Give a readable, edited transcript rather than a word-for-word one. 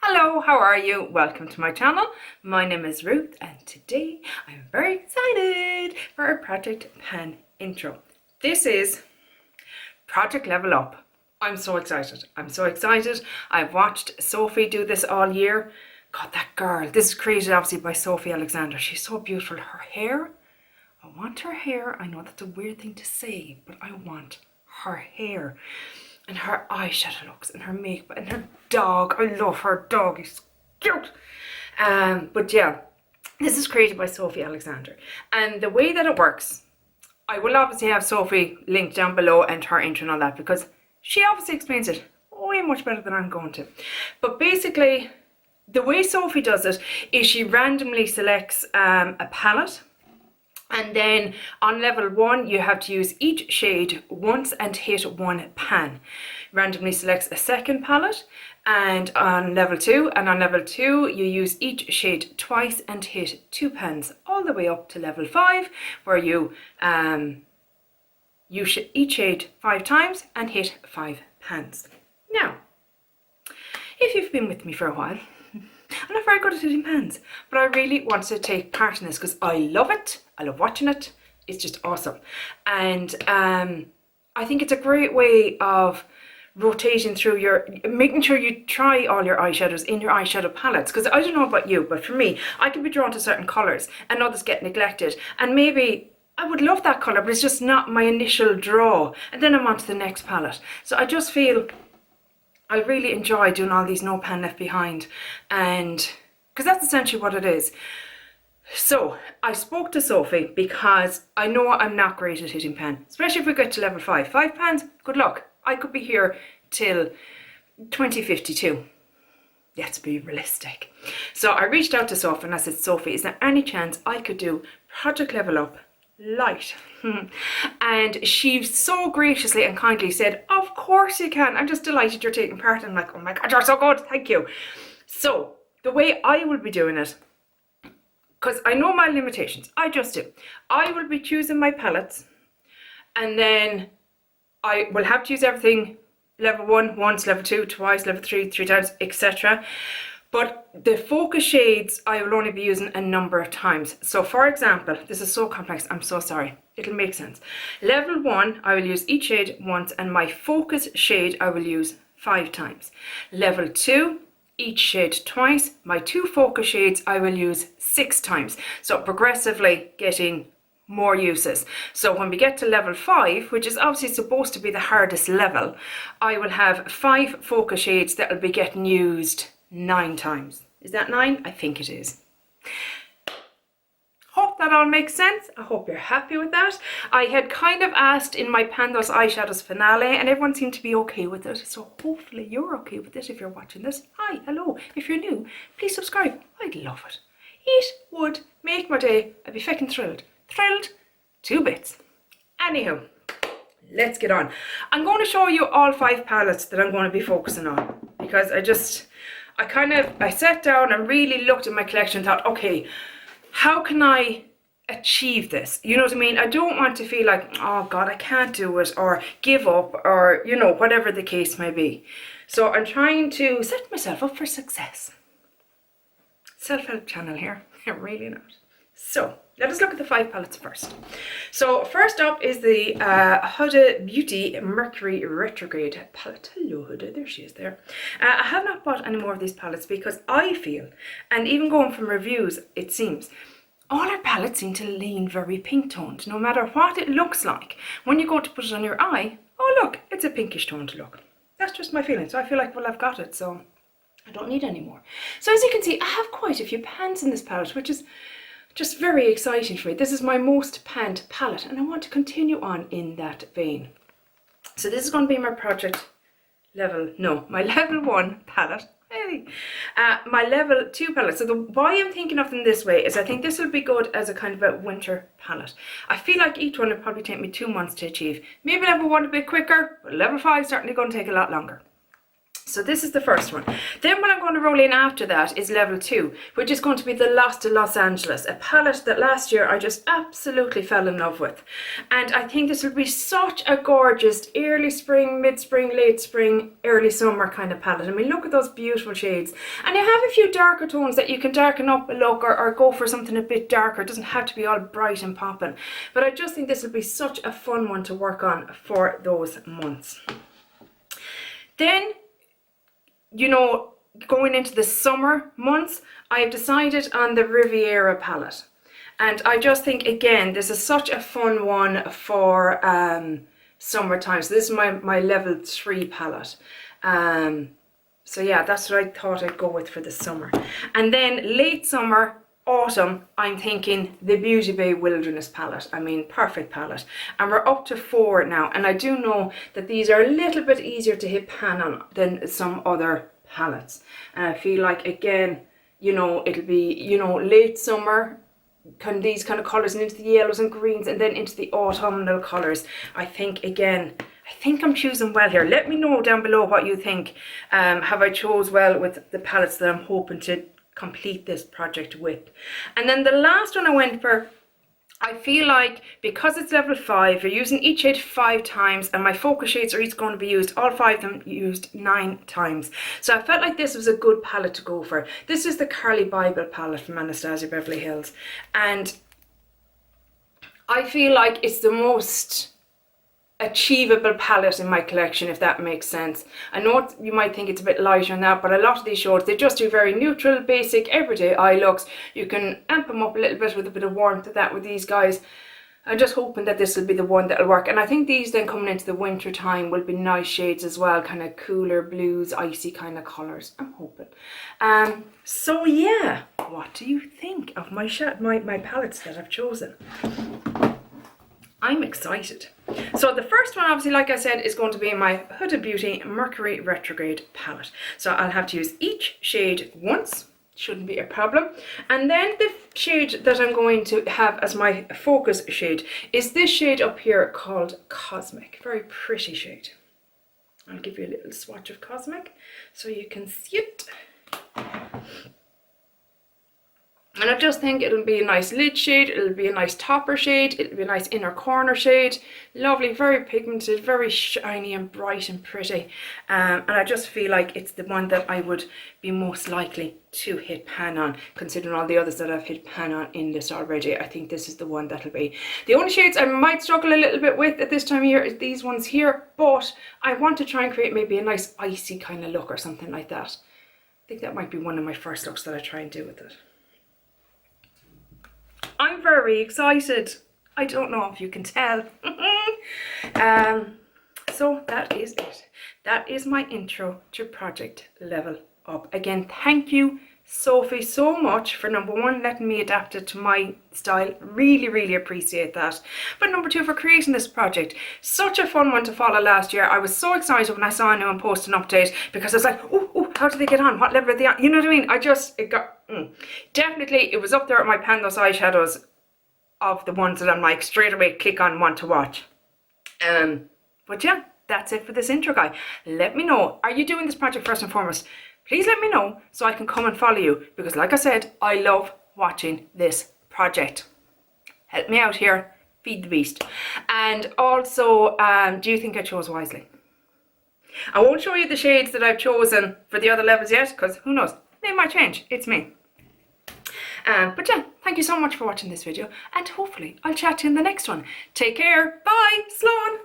Hello, how are you? Welcome to my channel. My name is Ruth and today I'm very excited for our Project Pan intro. This is Project Level Up. I'm so excited. I've watched Sofie do this all year. God, that girl. This is created obviously by Sofie Alexander. She's so beautiful. Her hair, I want her hair. I know that's a weird thing to say, but I want her hair. And her eyeshadow looks and her makeup and her dog. I love her dog. He's cute. But yeah, this is created by Sofie Alexander. And the way that it works, I will obviously have Sofie linked down below and her intro and all that because she obviously explains it way much better than I'm going to. But basically, the way Sofie does it is she randomly selects a palette. And then on level 1, you have to use each shade once and hit one pan. Randomly selects a second palette, and on level 2, you use each shade twice and hit 2 pans, all the way up to level 5, where you use each shade 5 times and hit 5 pans. Now, if you've been with me for a while, I'm not very good at hitting pans, but I really want to take part in this because I love it. I love watching it. It's just awesome. And I think it's a great way of rotating through making sure you try all your eyeshadows in your eyeshadow palettes. Because I don't know about you, but for me, I can be drawn to certain colours and others get neglected. And maybe I would love that colour, but it's just not my initial draw. And then I'm on to the next palette. So I just feel I really enjoy doing all these no pan left behind, and because that's essentially what it is. So I spoke to Sofie because I know I'm not great at hitting pan, especially if we get to level 5. 5 pans, good luck. I could be here till 2052. Let's be realistic. So I reached out to Sofie and I said, Sofie, is there any chance I could do Project Level Up Light? And she so graciously and kindly said, of course you can. I'm just delighted you're taking part. I'm like, oh my god, you're so good, thank you. So the way I will be doing it, because I know my limitations, I just do, I will be choosing my palettes, and then I will have to use everything level 1 once, level 2 twice, level 3 3 times, etc. But the focus shades I will only be using a number of times. So for example, this is so complex, I'm so sorry. It'll make sense. Level 1, I will use each shade once, and my focus shade I will use 5 times. Level 2, each shade twice. My 2 focus shades I will use 6 times. So progressively getting more uses. So when we get to level 5, which is obviously supposed to be the hardest level, I will have 5 focus shades that will be getting used 9 times. Is that 9? I think it is. Hope that all makes sense. I hope you're happy with that. I had kind of asked in my Pandos Eyeshadows finale and everyone seemed to be okay with it. So hopefully you're okay with it if you're watching this. Hi, hello. If you're new, please subscribe. I'd love it. It would make my day. I'd be fucking thrilled. Thrilled 2 bits. Anywho, let's get on. I'm going to show you all 5 palettes that I'm going to be focusing on because I sat down and really looked at my collection and thought, okay, how can I achieve this? You know what I mean? I don't want to feel like, oh God, I can't do it, or give up, or, you know, whatever the case may be. So I'm trying to set myself up for success. Self-help channel here, really not. So let us look at the 5 palettes first. So first up is the Huda Beauty Mercury Retrograde palette. Hello Huda, there she is there. I have not bought any more of these palettes because I feel, and even going from reviews, it seems, all our palettes seem to lean very pink toned, no matter what it looks like. When you go to put it on your eye, oh look, it's a pinkish toned look. That's just my feeling. So I feel like, well, I've got it, so I don't need any more. So as you can see, I have quite a few pans in this palette, which is just very exciting for me. This is my most panned palette and I want to continue on in that vein. So this is going to be my my level 1 palette. Hey. My level 2 palette. So why I'm thinking of them this way is I think this will be good as a kind of a winter palette. I feel like each one will probably take me 2 months to achieve. Maybe level 1 a bit quicker, but level 5 is certainly going to take a lot longer. So this is the first one. Then what I'm going to roll in after that is level 2, which is going to be the Lost to Los Angeles, a palette that last year I just absolutely fell in love with. And I think this will be such a gorgeous early spring, mid-spring, late spring, early summer kind of palette. I mean, look at those beautiful shades. And you have a few darker tones that you can darken up a look, or go for something a bit darker. It doesn't have to be all bright and popping. But I just think this will be such a fun one to work on for those months. Then, you know, going into the summer months, I have decided on the Riviera palette. And I just think, again, this is such a fun one for summertime. So this is my level 3 palette. So yeah, that's what I thought I'd go with for the summer. And then late summer, autumn, I'm thinking the Beauty Bay Wilderness palette. I mean, perfect palette. And we're up to 4 now. And I do know that these are a little bit easier to hit pan on than some other palettes. And I feel like, again, you know, it'll be, you know, late summer, these kind of colours, and into the yellows and greens, and then into the autumnal colours. I think, again, I think I'm choosing well here. Let me know down below what you think. Have I chose well with the palettes that I'm hoping to complete this project with? And then the last one I went for, I feel like because it's level 5, you're using each shade 5 times, and my focus shades are each going to be used, all 5 of them used 9 times. So I felt like this was a good palette to go for. This is the Carly Bible palette from Anastasia Beverly Hills. And I feel like it's the most achievable palette in my collection, if that makes sense. I know you might think it's a bit lighter than that, but a lot of these shades, they just do very neutral, basic, everyday eye looks. You can amp them up a little bit with a bit of warmth to that with these guys. I'm just hoping that this will be the one that'll work. And I think these then coming into the winter time will be nice shades as well, kind of cooler blues, icy kind of colours, I'm hoping. So yeah, what do you think of my palettes that I've chosen? I'm excited. So the first one, obviously, like I said, is going to be my Huda Beauty Mercury Retrograde palette. So I'll have to use each shade once, shouldn't be a problem. And then the shade that I'm going to have as my focus shade is this shade up here called Cosmic. Very pretty shade. I'll give you a little swatch of Cosmic so you can see it. And I just think it'll be a nice lid shade, it'll be a nice topper shade, it'll be a nice inner corner shade. Lovely, very pigmented, very shiny and bright and pretty. And I just feel like it's the one that I would be most likely to hit pan on, considering all the others that I've hit pan on in this already. I think this is the one that'll be. The only shades I might struggle a little bit with at this time of year is these ones here, but I want to try and create maybe a nice icy kind of look or something like that. I think that might be one of my first looks that I try and do with it. I'm very excited. I don't know if you can tell. So that is it. That is my intro to Project Level Up. Again, thank you, Sophie, so much for number 1, letting me adapt it to my style. Really, really appreciate that. But number 2, for creating this project. Such a fun one to follow last year. I was so excited when I saw a new one post an update, because I was like, oh, how did they get on? What level are they on? You know what I mean? It got... Definitely, it was up there at my Pandos eyeshadows of the ones that I'm like, straight away click on want to watch. But yeah, that's it for this intro, guy. Let me know, are you doing this project first and foremost? Please let me know so I can come and follow you, because like I said, I love watching this project. Help me out here, feed the beast. And also, do you think I chose wisely? I won't show you the shades that I've chosen for the other levels yet, because who knows, they might change. It's me. But yeah, thank you so much for watching this video, and hopefully I'll chat to you in the next one. Take care. Bye. Sloan.